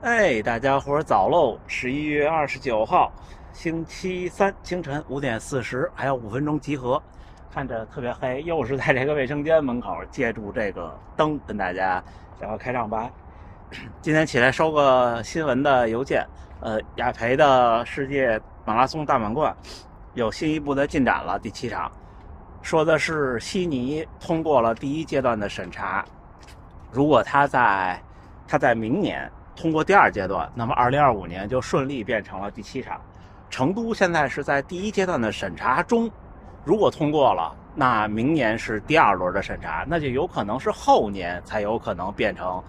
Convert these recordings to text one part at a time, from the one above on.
哎，大家伙儿早喽！11月29号，星期三清晨5点40，还有5分钟集合。看着特别黑，又是在这个卫生间门口，借助这个灯跟大家聊个开场白。今天起来收个新闻的邮件，雅培的世界马拉松大满贯有新一步的进展了，第7场，说的是悉尼通过了第一阶段的审查，如果他在明年通过第二阶段，那么2025年就顺利变成了第7场。成都现在是在第一阶段的审查中，如果通过了，那明年是第二轮的审查，那就有可能是后年才有可能变成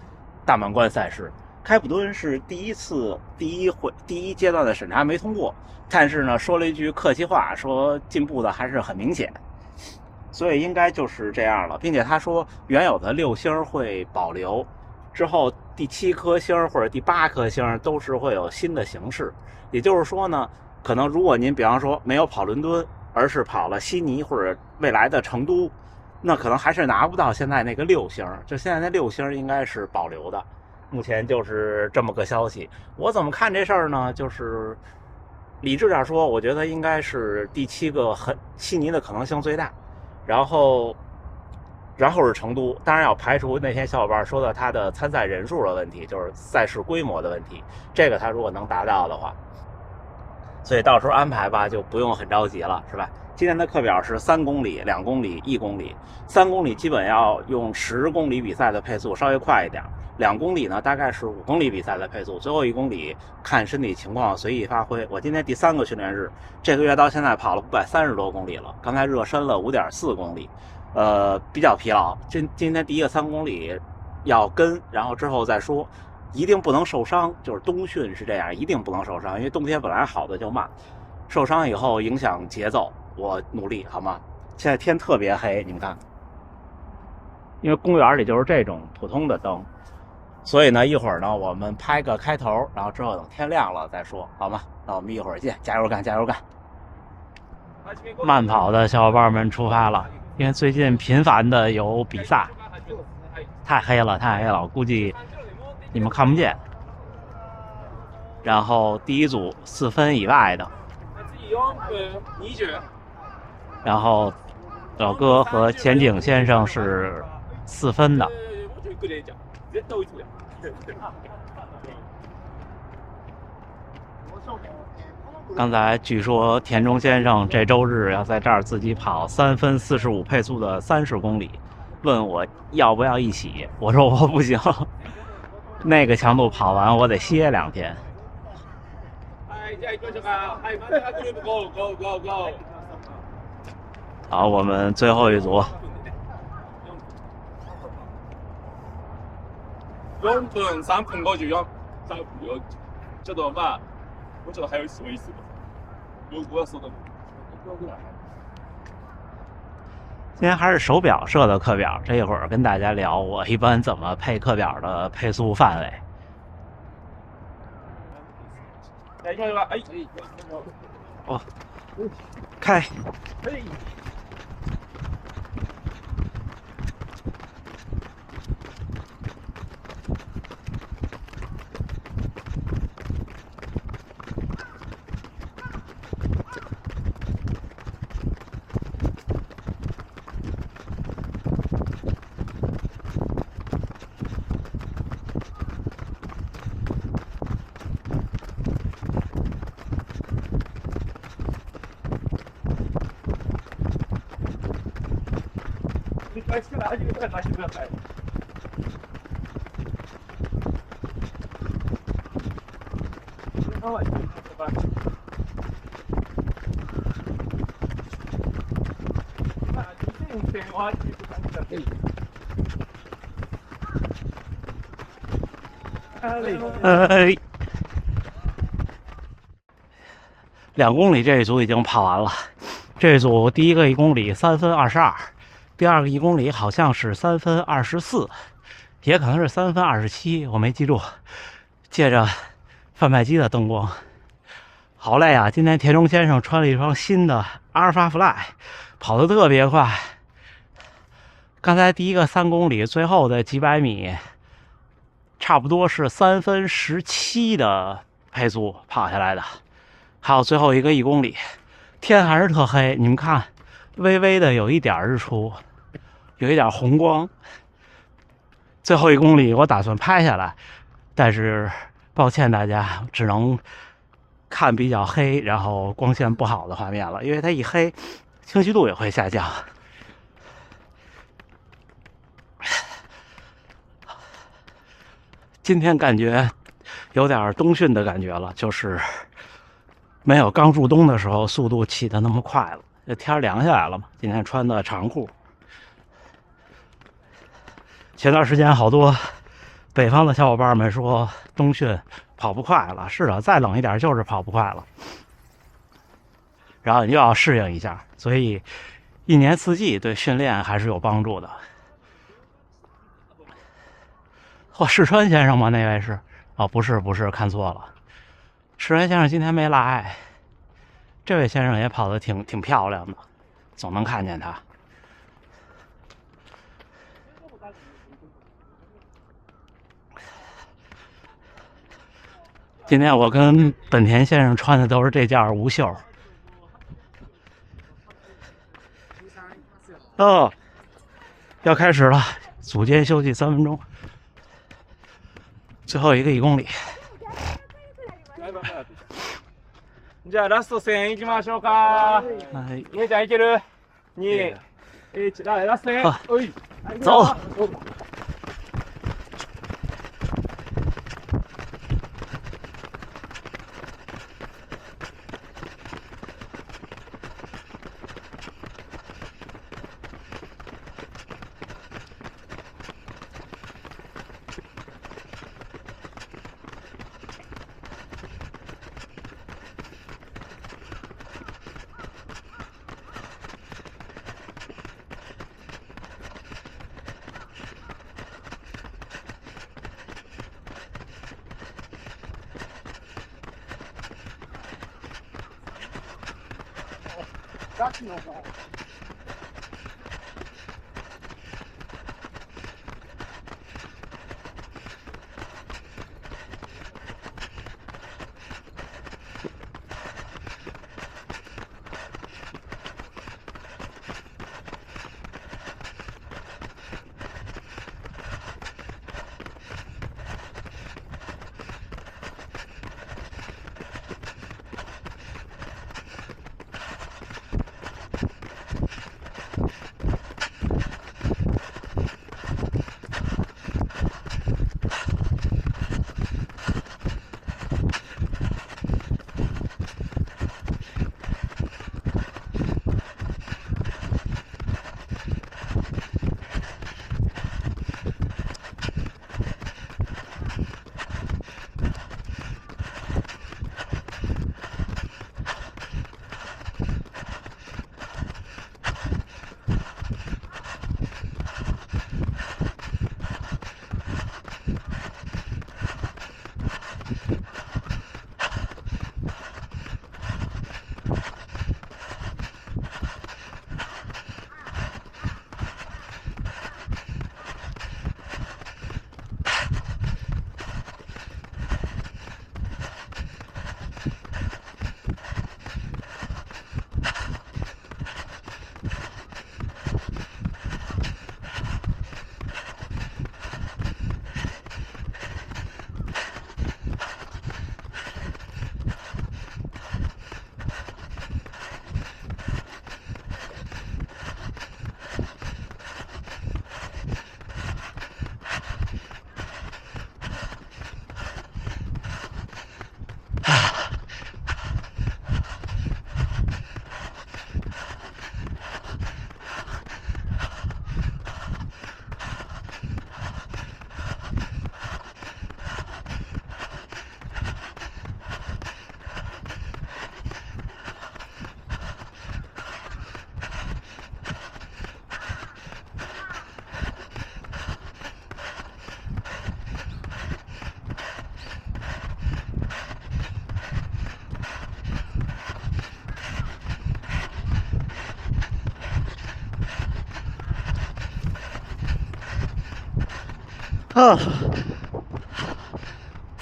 大满贯赛事。开普敦是第一阶段的审查没通过，但是呢说了一句客气话，说进步的还是很明显，所以应该就是这样了，并且他说原有的6星会保留，之后第7颗星或者第8颗星都是会有新的形式。也就是说呢，可能如果您比方说没有跑伦敦，而是跑了悉尼或者未来的成都，那可能还是拿不到现在那个6星，就现在那6星应该是保留的。目前就是这么个消息。我怎么看这事儿呢？就是理智点说，我觉得应该是第7个悉尼的可能性最大，然后是成都。当然要排除那天小伙伴说的他的参赛人数的问题，就是赛事规模的问题，这个他如果能达到的话，所以到时候安排吧就不用很着急了，是吧？今天的课表是3公里、2公里、1公里。3公里基本要用10公里比赛的配速，稍微快一点。2公里呢，大概是5公里比赛的配速。最后1公里看身体情况随意发挥。我今天第3个训练日，这个月到现在跑了530多公里了，刚才热身了5.4公里，比较疲劳。今天第一个3公里要跟，然后之后再说。一定不能受伤，就是冬训是这样，一定不能受伤，因为冬天本来好的就慢，受伤以后影响节奏。我努力好吗？现在天特别黑，你们看，因为公园里就是这种普通的灯，所以呢，一会儿呢我们拍个开头，然后之后等天亮了再说，好吗？那我们一会儿见，加油干，加油干！慢跑的小伙伴们出发了，因为最近频繁的有比赛，太黑了，太黑了，我估计你们看不见。然后第一组4分以外的，然后老哥和前景先生是4分的。刚才据说田中先生这周日要在这儿自己跑3分45配速的30公里，问我要不要一起，我说我不行，那个强度跑完我得歇2天。好，我们最后一组。2分3分54，这怎么办？我觉得还有什么意思？我要说的。今天还是手表设的课表，这一会儿跟大家聊我一般怎么配课表的配速范围。哦，开。2公里这一组已经跑完了，这一组第一个1公里3分22，第二个1公里好像是3分24，也可能是3分27，我没记住。借着贩卖机的灯光，好累啊！今天田中先生穿了一双新的阿尔法 Fly， 跑得特别快。刚才第一个3公里最后的几百米差不多是3分17的配速跑下来的。还有最后一个1公里，天还是特黑，你们看，微微的有一点日出，有一点红光。最后1公里我打算拍下来，但是抱歉大家，只能看比较黑，然后光线不好的画面了，因为它一黑，清晰度也会下降。今天感觉有点冬训的感觉了，就是没有刚入冬的时候速度起的那么快了。这天凉下来了嘛，今天穿的长裤。前段时间好多北方的小伙伴们说冬训跑不快了，是的，再冷一点就是跑不快了。然后你又要适应一下，所以一年四季对训练还是有帮助的。试川先生吗？那位是？哦，不是，看错了。试川先生今天没来，这位先生也跑得挺漂亮的，总能看见他。今天我跟本田先生穿的都是这件无袖。哦，要开始了，组间休息3分钟。最后一个1公里。じゃあラスト1000いきましょうか。姉ちゃんいける？2、1、ラスト10。おい。走。ガチの方。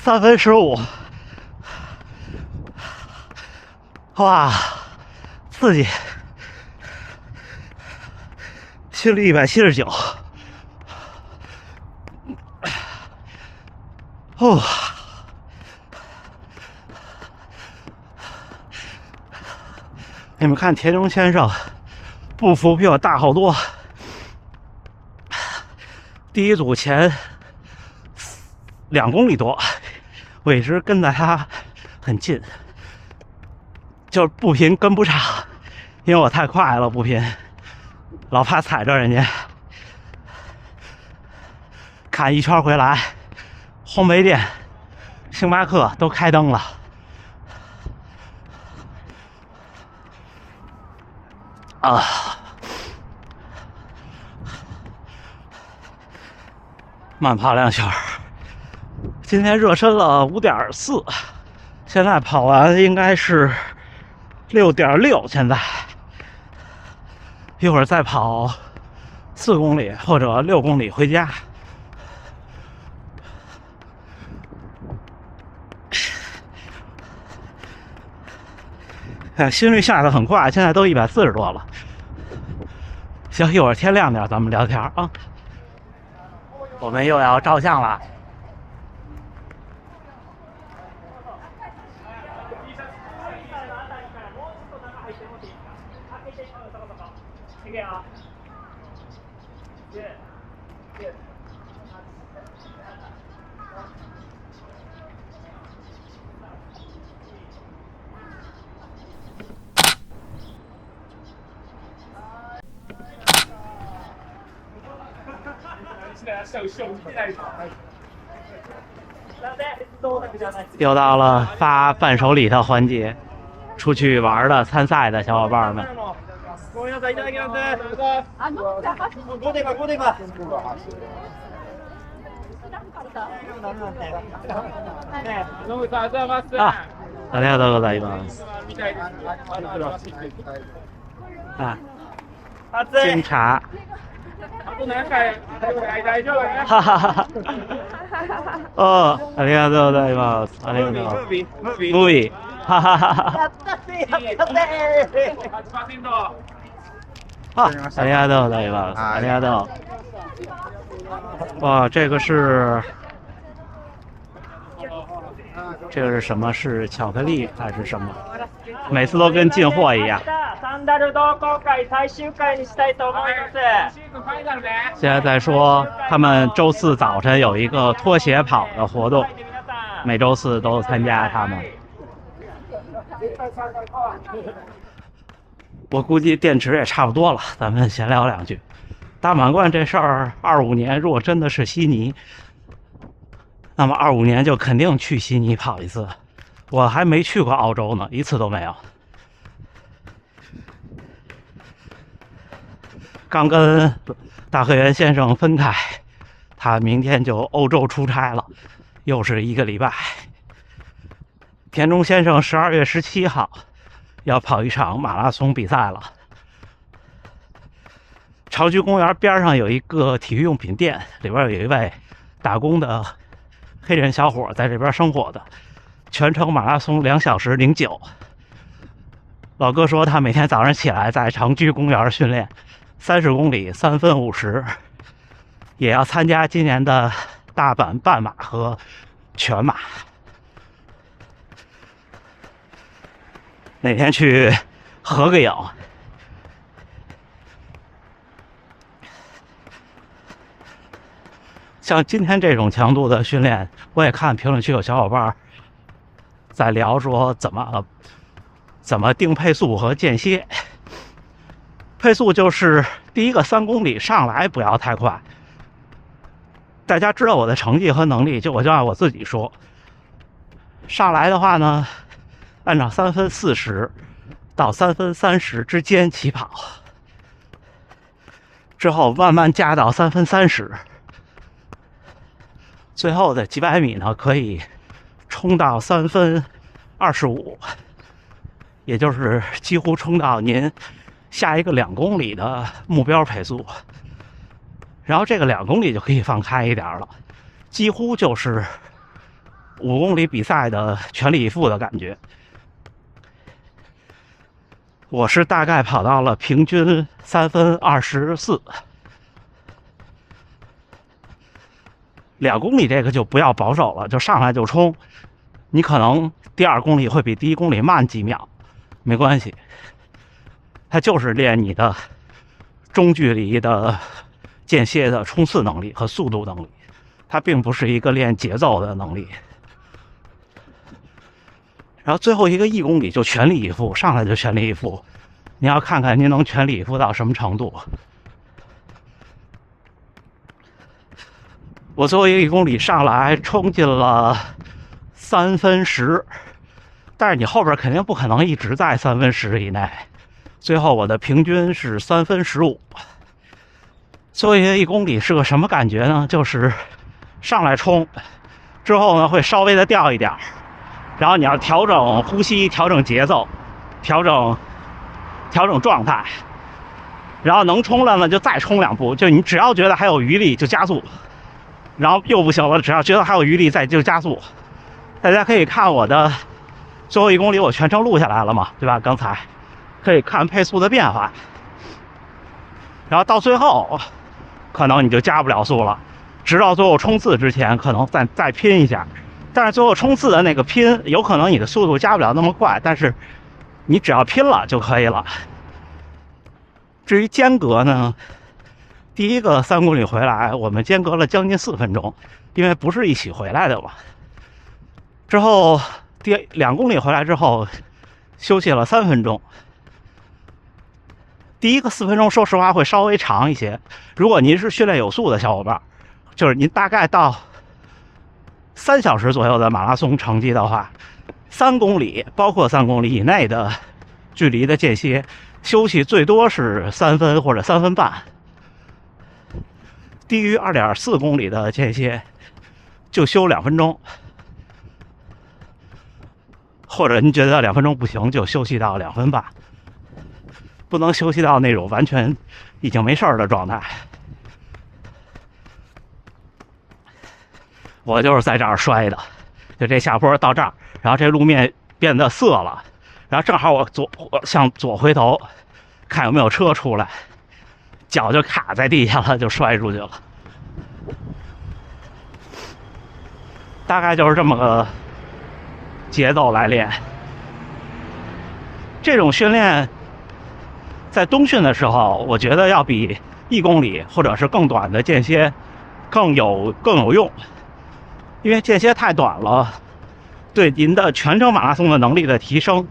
3分15，哇，刺激！心率179，哦，你们看田中先生步幅比我大好多，第一组前2公里多，我一直跟在他很近，就是步频跟不上，因为我太快了，步频老怕踩着人家。看一圈回来，烘焙店、星巴克都开灯了。啊，慢跑2圈，今天热身了5.4，现在跑完应该是6.6，现在一会儿再跑4公里或者6公里回家。哎，心率下得很快，现在都140多了。行，一会儿天亮点咱们聊天啊。我们又要照相了。又到了发伴手礼的环节，出去玩的、参赛的小伙伴们。啊，ありがとうございます。啊，金茶。哈哈哈！哦，ありがとうございます。ありがとう。movie， 哈哈哈哈。啊，ありがとうございます。ありがとう。哇，这个是什么？是巧克力还是什么？每次都跟进货一样。现在在说他们周4早晨有一个拖鞋跑的活动，每周4都参加他们。我估计电池也差不多了，咱们闲聊2句。大满贯这事儿，25年如果真的是悉尼，那么25年就肯定去悉尼跑一次。我还没去过澳洲呢，一次都没有。刚跟大河源先生分开，他明天就欧洲出差了，又是1个礼拜。田中先生12月17号要跑一场马拉松比赛了。朝居公园边上有一个体育用品店，里边有一位打工的黑人小伙在这边生活的，全程马拉松2小时09。老哥说他每天早上起来在长居公园训练30公里3分50，也要参加今年的大阪半马和全马。哪天去合个影。像今天这种强度的训练，我也看评论区有小伙伴在聊说怎么定配速和间歇。配速就是第一个3公里上来不要太快。大家知道我的成绩和能力，我就按我自己说。上来的话呢，按照3分40到3分30之间起跑，之后慢慢加到3分30。最后的几百米呢，可以冲到3分25，也就是几乎冲到您下一个2公里的目标配速。然后这个2公里就可以放开一点了，几乎就是5公里比赛的全力以赴的感觉。我是大概跑到了平均3分24。2公里这个就不要保守了，就上来就冲。你可能第2公里会比第1公里慢几秒，没关系。它就是练你的中距离的间歇的冲刺能力和速度能力，它并不是一个练节奏的能力。然后最后一个1公里就全力以赴，上来就全力以赴。你要看看您能全力以赴到什么程度。我最后一个1公里上来冲进了3分10，但是你后边肯定不可能一直在3分10以内。最后我的平均是3分15。最后一个1公里是个什么感觉呢？就是上来冲之后呢，会稍微的掉一点，然后你要调整呼吸、调整节奏、调整状态，然后能冲了呢就再冲2步，就你只要觉得还有余力就加速。然后又不行了，只要觉得还有余力再就加速。大家可以看我的最后1公里，我全程录下来了嘛，对吧？刚才可以看配速的变化。然后到最后，可能你就加不了速了，直到最后冲刺之前，可能再拼一下。但是最后冲刺的那个拼，有可能你的速度加不了那么快，但是你只要拼了就可以了。至于间隔呢？第一个3公里回来，我们间隔了将近4分钟，因为不是一起回来的嘛。之后第2公里回来之后，休息了3分钟。第一个4分钟，说实话会稍微长一些。如果您是训练有素的小伙伴，就是您大概到3小时左右的马拉松成绩的话，3公里包括3公里以内的距离的间歇，休息最多是3分或者3分半。低于2.4公里的间歇就休2分钟，或者您觉得2分钟不行，就休息到2分半，不能休息到那种完全已经没事的状态。我就是在这儿摔的，就这下坡到这儿，然后这路面变得涩了，然后正好我向左回头看有没有车出来，脚就卡在地下了，就摔出去了。大概就是这么个节奏来练。这种训练在冬训的时候，我觉得要比1公里或者是更短的间歇更有用，因为间歇太短了，对您的全程马拉松的能力的提升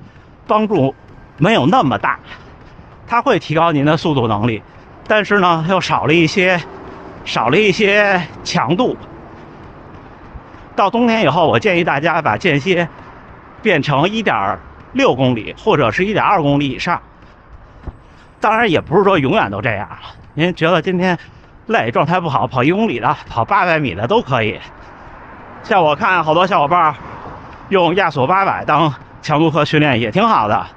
帮助没有那么大。它会提高您的速度能力，但是呢又少了一些强度。到冬天以后，我建议大家把间歇变成1.6公里或者是1.2公里以上。当然也不是说永远都这样，您觉得今天累状态不好，跑1公里的，跑800米的都可以。像我看好多小伙伴用亚索800当强度课训练也挺好的，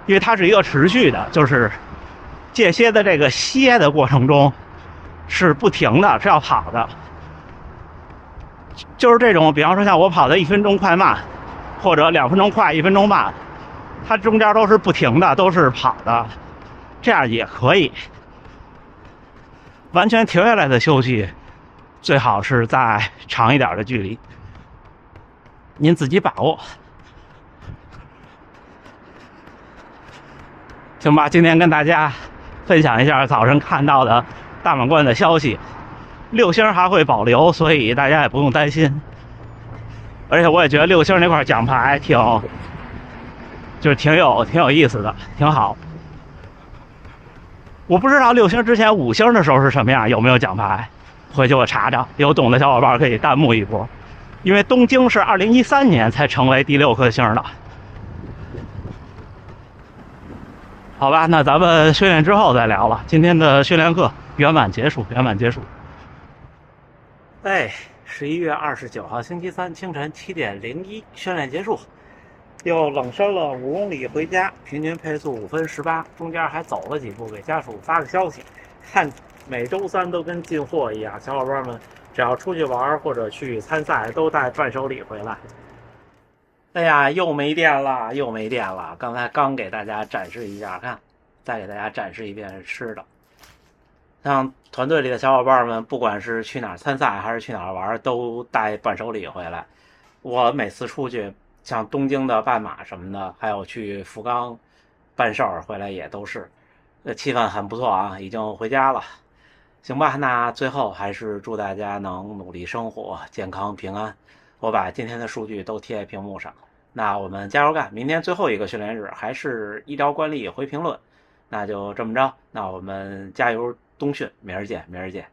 因为它是一个持续的，就是间歇的这个歇的过程中是不停的，是要跑的。就是这种，比方说像我跑的1分钟快慢，或者2分钟快1分钟慢，它中间都是不停的，都是跑的，这样也可以。完全停下来的休息，最好是在长一点的距离，您自己把握。行吧，今天跟大家分享一下早晨看到的大满贯的消息，6星还会保留，所以大家也不用担心。而且我也觉得6星那块奖牌挺有意思的，挺好。我不知道6星之前5星的时候是什么样，有没有奖牌？回去我查查，有懂的小伙伴可以弹幕一波。因为东京是2013年才成为第6颗星的。好吧，那咱们训练之后再聊了。今天的训练课圆满结束。哎，11月29号星期三清晨7点01，训练结束，又冷身了5公里回家，平均配速5分18，中间还走了几步，给家属发个消息，看每周3都跟进货一样，小伙伴们只要出去玩或者去参赛，都带伴手礼回来。哎呀，又没电了，又没电了！刚才刚给大家展示一下，看，再给大家展示一遍吃的。像团队里的小伙伴们，不管是去哪儿参赛还是去哪儿玩，都带伴手礼回来。我每次出去，像东京的半马什么的，还有去福冈办事儿回来也都是，气氛很不错啊，已经回家了。行吧，那最后还是祝大家能努力生活，健康平安。我把今天的数据都贴在屏幕上。那我们加油干，明天最后一个训练日还是依照惯例回评论。那就这么着，那我们加油冬训，明儿见，明儿见。